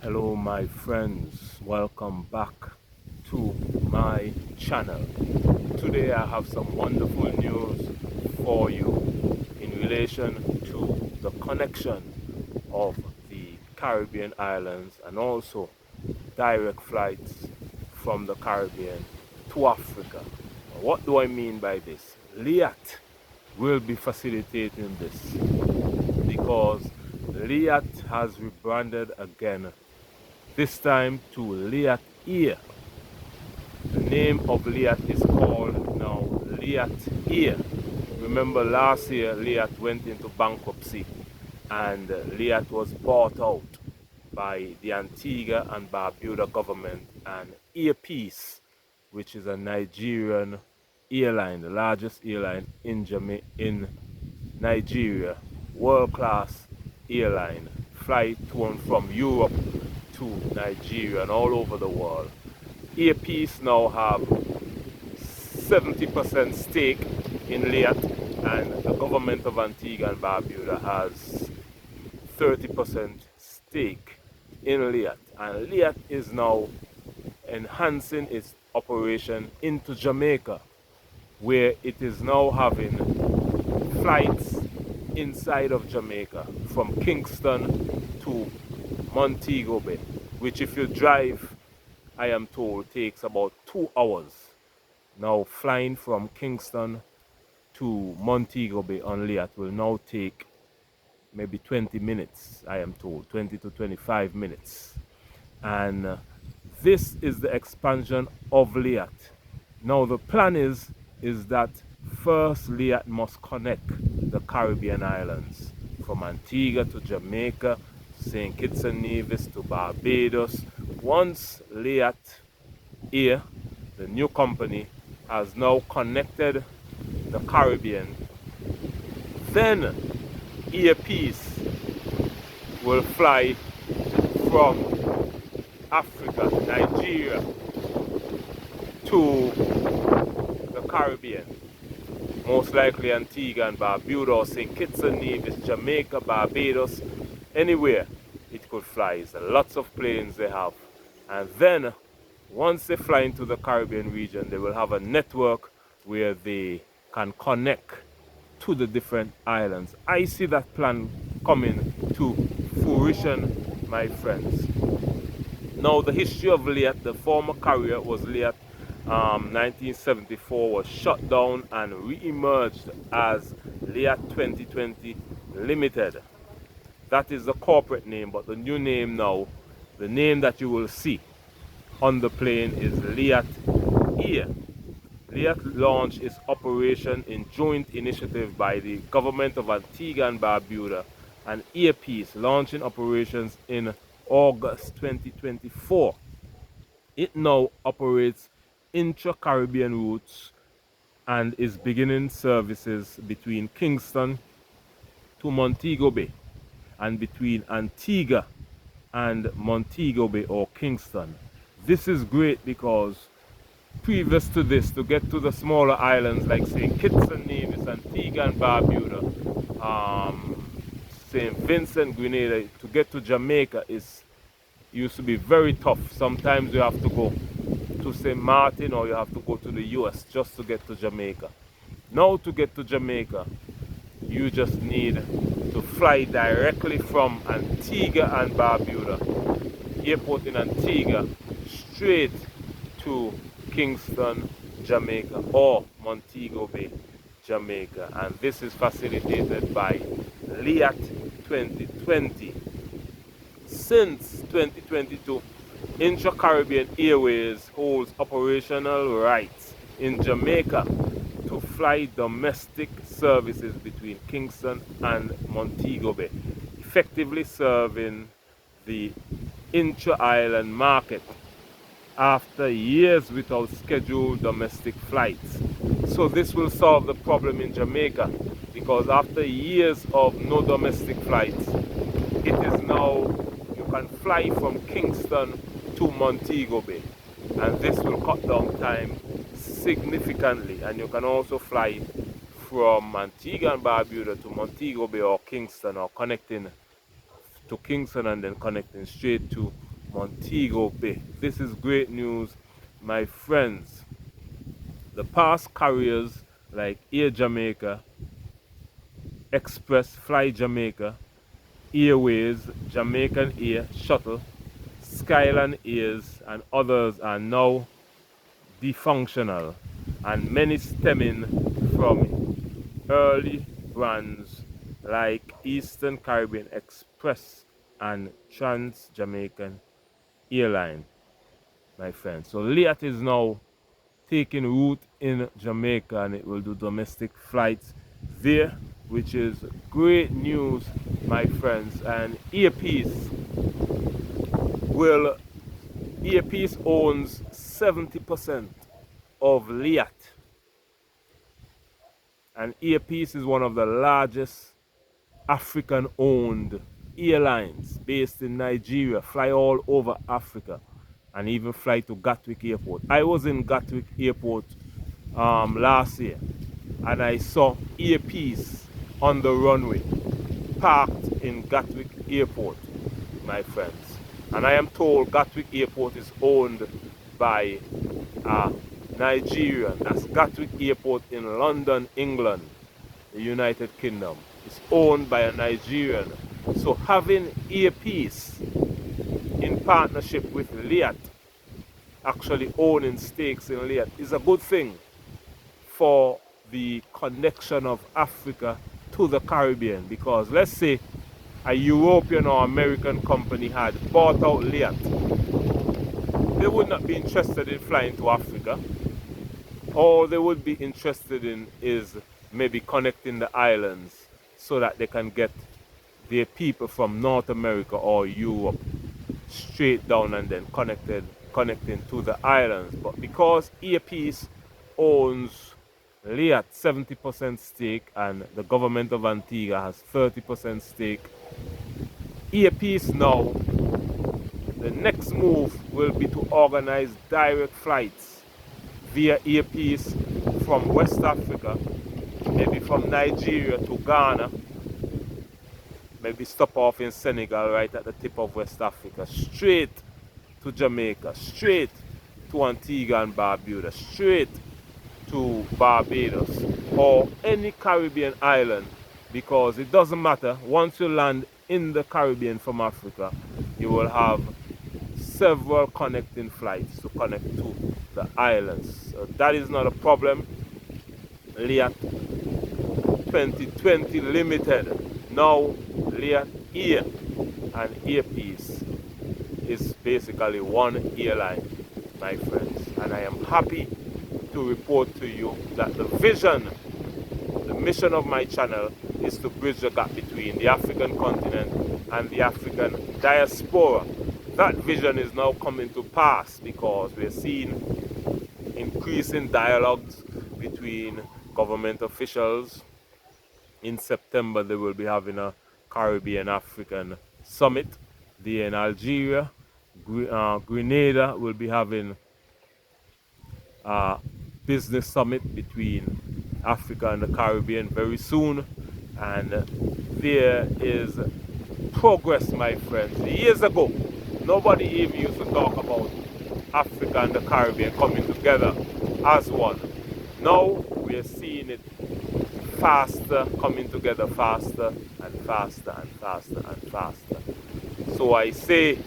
Hello my friends, welcome back to my channel. Today I have some wonderful news for you in relation to the connection of the Caribbean islands and also direct flights from the Caribbean to Africa. What do I mean by this? LIAT will be facilitating this because LIAT has rebranded again, this time to LIAT Ear. The name of LIAT is called now LIAT Ear. Remember last year LIAT went into bankruptcy and LIAT was bought out by the Antigua and Barbuda government, and Earpiece, which is a Nigerian airline, the largest airline in Nigeria, world-class airline, fly to and from Europe to Nigeria and all over the world. Earpiece now have 70% stake in LIAT, and the government of Antigua and Barbuda has 30% stake in LIAT. And LIAT is now enhancing its operation into Jamaica, where it is now having flights inside of Jamaica from Kingston to Montego Bay, which if you drive, I am told, takes about 2 hours. Now flying from Kingston to Montego Bay on LIAT will now take maybe 20 minutes, I am told, 20 to 25 minutes. And this is the expansion of LIAT. Now the plan is that first LIAT must connect the Caribbean islands from Antigua to Jamaica, St. Kitts and Nevis to Barbados. Once LIAT Air, the new company, has now connected the Caribbean, then Earpiece will fly from Africa, Nigeria, to the Caribbean, most likely Antigua and Barbuda, St. Kitts and Nevis, Jamaica, Barbados, anywhere it could fly. It's lots of planes they have. And then once they fly into the Caribbean region, they will have a network where they can connect to the different islands. I see that plan coming to fruition, my friends. Now the history of LIAT, the former carrier was LIAT 1974, was shut down and re-emerged as LIAT 2020 Limited. That is the corporate name, but the new name now, the name that you will see on the plane is LIAT Ear. LIAT launched its operation in joint initiative by the government of Antigua and Barbuda and Earpiece, launching operations in August 2024. It now operates intra-Caribbean routes and is beginning services between Kingston to Montego Bay and between Antigua and Montego Bay or Kingston. This is great because previous to this, to get to the smaller islands like St. Kitts and Nevis, Antigua and Barbuda, St. Vincent, Grenada, to get to Jamaica used to be very tough. Sometimes you have to go to St. Martin or you have to go to the US just to get to Jamaica. Now to get to Jamaica, you just need to fly directly from Antigua and Barbuda, airport in Antigua, straight to Kingston, Jamaica or Montego Bay, Jamaica. And this is facilitated by LIAT 2020. Since 2022, Intra-Caribbean Airways holds operational rights in Jamaica to fly domestic services between Kingston and Montego Bay, effectively serving the intra-island market after years without scheduled domestic flights. So this will solve the problem in Jamaica, because after years of no domestic flights, it is now, you can fly from Kingston to Montego Bay, and this will cut down time significantly. And you can also fly from Antigua and Barbuda to Montego Bay or Kingston, or connecting to Kingston and then connecting straight to Montego Bay. This is great news, my friends. The past carriers like Air Jamaica, Express Fly Jamaica, Airways, Jamaican Air Shuttle, Skyline Airs, and others are now defunctional, and many stemming from early brands like Eastern Caribbean Express and Trans-Jamaican Airline, my friends. So LIAT is now taking root in Jamaica, and it will do domestic flights there, which is great news, my friends. And Earpiece owns 70% of LIAT, and Earpiece is one of the largest African-owned airlines based in Nigeria, fly all over Africa, and even fly to Gatwick Airport. I was in Gatwick Airport last year, and I saw Earpiece on the runway, parked in Gatwick Airport, my friends. And I am told Gatwick Airport is owned by Nigeria. That's Gatwick Airport in London, England, the United Kingdom. It's owned by a Nigerian. So having Earpiece in partnership with LIAT, actually owning stakes in LIAT, is a good thing for the connection of Africa to the Caribbean. Because let's say a European or American company had bought out LIAT, they would not be interested in flying to Africa. All they would be interested in is maybe connecting the islands so that they can get their people from North America or Europe straight down and then connecting to the islands. But because Earpiece owns LIAT 70% stake and the government of Antigua has 30% stake, Earpiece now, the next move will be to organize direct flights via Earpiece from West Africa, maybe from Nigeria to Ghana, maybe stop off in Senegal right at the tip of West Africa, straight to Jamaica, straight to Antigua and Barbuda, straight to Barbados or any Caribbean island, because it doesn't matter. Once you land in the Caribbean from Africa, you will have several connecting flights to connect to the islands. So that is not a problem. LIAT 2020 Limited, now LIAT Air and Earpiece, is basically one airline, my friends. And I am happy to report to you that the vision, the mission of my channel is to bridge the gap between the African continent and the African diaspora. That vision is now coming to pass because we're seeing increasing dialogues between government officials. In September, they will be having a Caribbean African Summit there in Algeria. Grenada will be having a business summit between Africa and the Caribbean very soon. And there is progress, my friends. Years ago, nobody even used to talk about Africa and the Caribbean coming together as one. Now we are seeing it faster, coming together faster and faster and faster and faster. So I say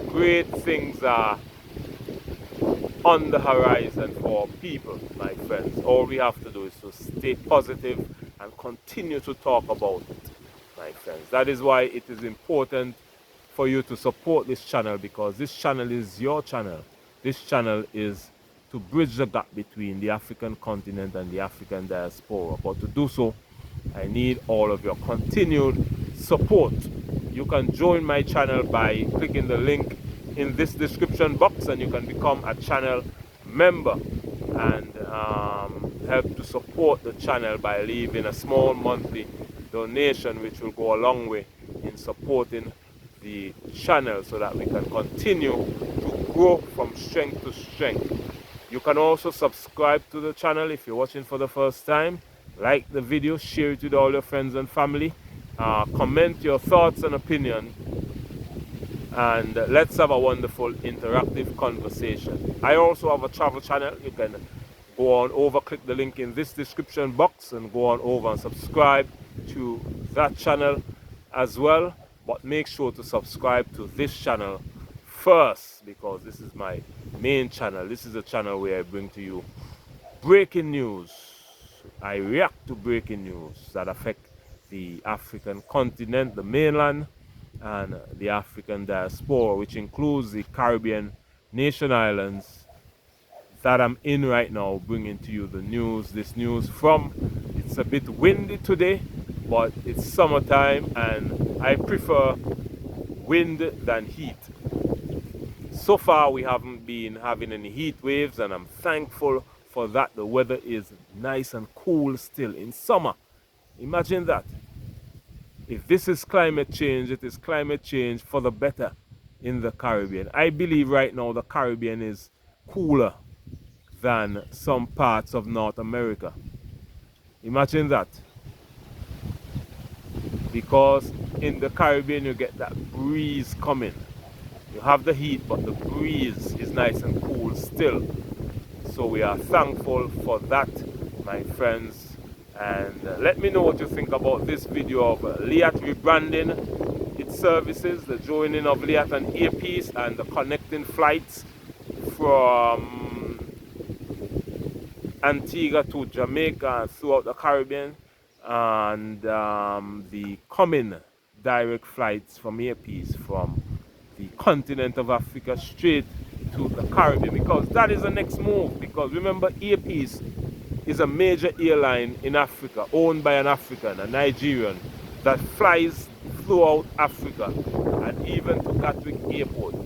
great things are on the horizon for people, my friends. All we have to do is to stay positive and continue to talk about it, my friends. That is why it is important for you to support this channel, because this channel is your channel. This channel is to bridge the gap between the African continent and the African diaspora. But to do so, I need all of your continued support. You can join my channel by clicking the link in this description box, and you can become a channel member and help to support the channel by leaving a small monthly donation, which will go a long way in supporting the channel so that we can continue to grow from strength to strength. You can also subscribe to the channel if you're watching for the first time. Like the video, share it with all your friends and family. Comment your thoughts and opinion and let's have a wonderful interactive conversation. I also have a travel channel. You can go on over, click the link in this description box and go on over and subscribe to that channel as well. But make sure to subscribe to this channel first, because this is my main channel. This is a channel where I bring to you breaking news. I react to breaking news that affect the African continent, the mainland, and the African diaspora, which includes the Caribbean nation islands that I'm in right now, bringing to you the news. This news from, it's a bit windy today, but it's summertime and I prefer wind than heat. So far we haven't been having any heat waves, and I'm thankful for that. The weather is nice and cool still in summer. Imagine that. If this is climate change, it is climate change for the better in the Caribbean. I believe right now the Caribbean is cooler than some parts of North America. Imagine that. Because in the Caribbean you get that breeze coming. You have the heat, but the breeze is nice and cool still. So we are thankful for that, my friends. And let me know what you think about this video of LIAT rebranding its services, the joining of LIAT and Earpiece, and the connecting flights from Antigua to Jamaica and throughout the Caribbean, and the coming direct flights from Earpiece from the continent of Africa straight to the Caribbean, because that is the next move. Because remember, Earpiece is a major airline in Africa, owned by an African, a Nigerian, that flies throughout Africa and even to Gatwick Airport.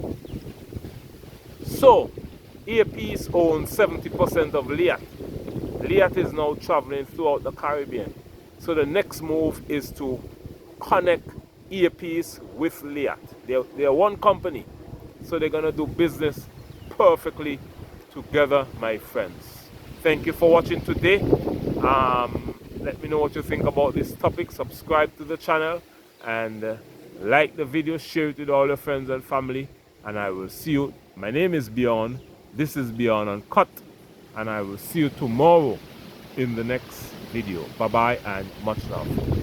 So, Earpiece owns 70% of LIAT. LIAT is now traveling throughout the Caribbean. So the next move is to connect Earpiece with LIAT. They're one company, so they're gonna do business perfectly together, my friends. Thank you for watching today. Let me know what you think about this topic. Subscribe to the channel and like the video, share it with all your friends and family, and I will see you. My name is Beyond. This is Beyond Uncut, and I will see you tomorrow in the next video. Bye bye and much love.